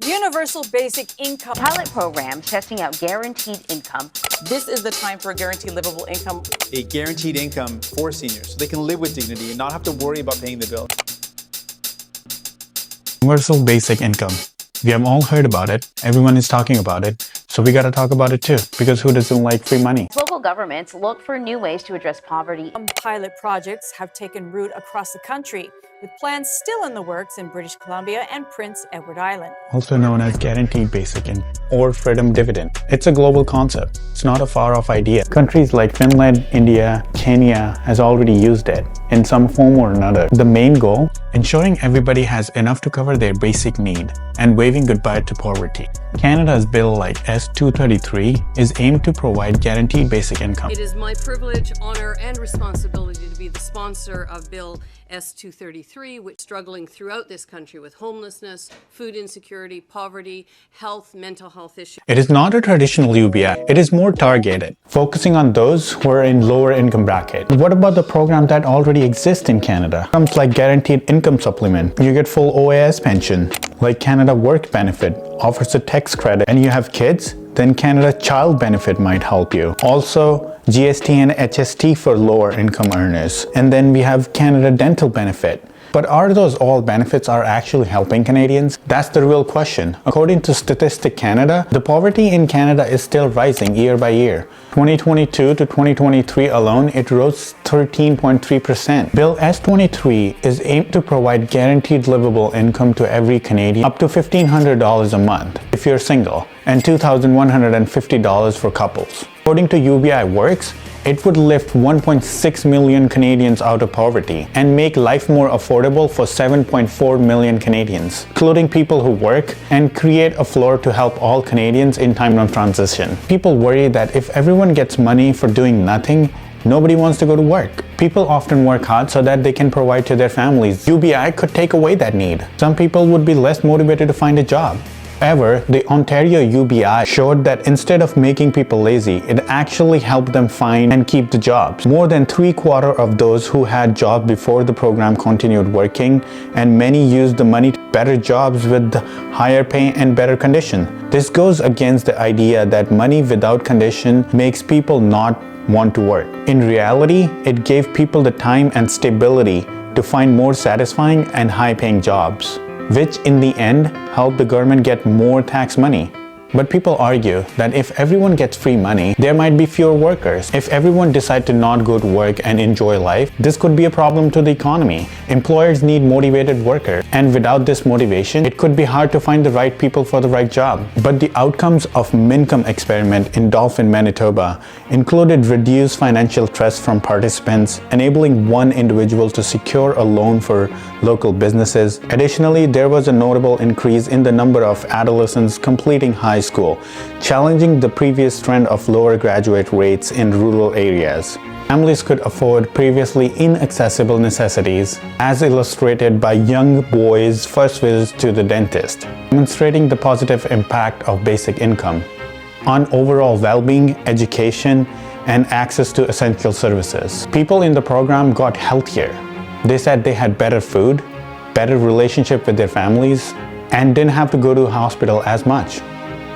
Universal basic income. Pilot program testing out guaranteed income. This is the time for a guaranteed livable income. A guaranteed income for seniors so they can live with dignity and not have to worry about paying the bill. Universal basic income. We have all heard about it. Everyone is talking about it. So we gotta talk about it too, because who doesn't like free money? Local governments look for new ways to address poverty. Pilot projects have taken root across the country, with plans still in the works in British Columbia and Prince Edward Island. Also known as guaranteed basic income or freedom dividend. It's a global concept. It's not a far-off idea. Countries like Finland, India, Kenya has already used it in some form or another. The main goal, ensuring everybody has enough to cover their basic need and waving goodbye to poverty. Canada's bill like S233 is aimed to provide guaranteed basic income. It is my privilege, honor, and responsibility to be the sponsor of Bill S233, which is struggling throughout this country with homelessness, food insecurity, poverty, health, mental health issues. It is not a traditional UBI. It is more targeted, focusing on those who are in lower income bracket. What about the program that already exists in Canada? Programs like guaranteed income supplement. You get full OAS pension, like Canada Work Benefit offers a tax credit, and you have kids, then Canada Child Benefit might help you. Also, GST and HST for lower income earners. And then we have Canada Dental Benefit. But are those all benefits are actually helping Canadians? That's the real question. According to Statistic Canada, the poverty in Canada is still rising year by year. 2022 to 2023 alone, it rose 13.3%. Bill S23 is aimed to provide guaranteed livable income to every Canadian up to $1,500 a month if you're single and $2,150 for couples. According to UBI Works, it would lift 1.6 million Canadians out of poverty and make life more affordable for 7.4 million Canadians, including people who work, and create a floor to help all Canadians in time of transition. People worry that if everyone gets money for doing nothing, nobody wants to go to work. People often work hard so that they can provide to their families. UBI could take away that need. Some people would be less motivated to find a job. However, the Ontario UBI showed that instead of making people lazy, it actually helped them find and keep the jobs. More than 3/4 of those who had jobs before the program continued working, and many used the money to better jobs with higher pay and better condition. This goes against the idea that money without condition makes people not want to work. In reality, it gave people the time and stability to find more satisfying and high-paying jobs, which in the end help the government get more tax money. But people argue that if everyone gets free money, there might be fewer workers. If everyone decides to not go to work and enjoy life, this could be a problem to the economy. Employers need motivated workers, and without this motivation, it could be hard to find the right people for the right job. But the outcomes of Mincome experiment in Dauphin, Manitoba included reduced financial stress from participants, enabling one individual to secure a loan for local businesses. Additionally, there was a notable increase in the number of adolescents completing high school, challenging the previous trend of lower graduate rates in rural areas. Families could afford previously inaccessible necessities, as illustrated by young boys' first visits to the dentist, demonstrating the positive impact of basic income on overall well-being, education, and access to essential services. People in the program got healthier. They said they had better food, better relationship with their families, and didn't have to go to a hospital as much.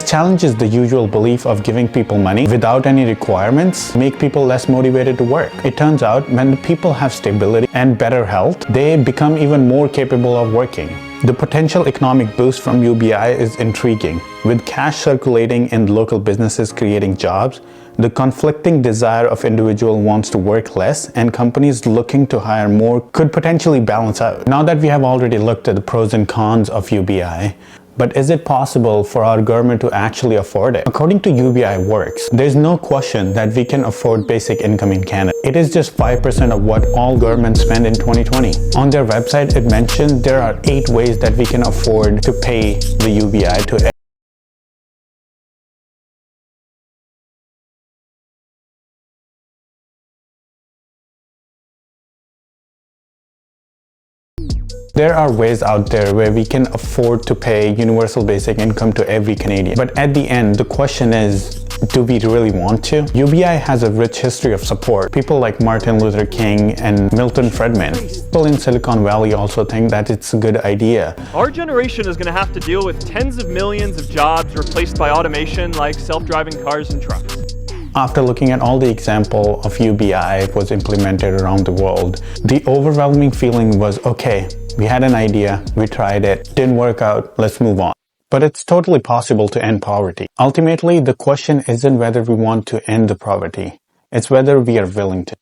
Challenges the usual belief of giving people money without any requirements, make people less motivated to work. It turns out when people have stability and better health, they become even more capable of working. The potential economic boost from UBI is intriguing. With cash circulating in local businesses creating jobs, the conflicting desire of individual wants to work less and companies looking to hire more could potentially balance out. Now that we have already looked at the pros and cons of UBI, but is it possible for our government to actually afford it? According to UBI Works, there's no question that we can afford basic income in Canada. It is just 5% of what all governments spend in 2020. On their website, it mentioned there are 8 ways that we can afford to pay the UBI to There are ways out there where we can afford to pay universal basic income to every Canadian. But at the end, the question is Do we really want to? UBI has a rich history of support. People like Martin Luther King and Milton Friedman. People in Silicon Valley also think that it's a good idea. Our generation is going to have to deal with tens of millions of jobs replaced by automation like self-driving cars and trucks. After looking at all the example of UBI was implemented around the world, the overwhelming feeling was, okay, we had an idea, we tried it, didn't work out, let's move on. But it's totally possible to end poverty. Ultimately, the question isn't whether we want to end the poverty, it's whether we are willing to.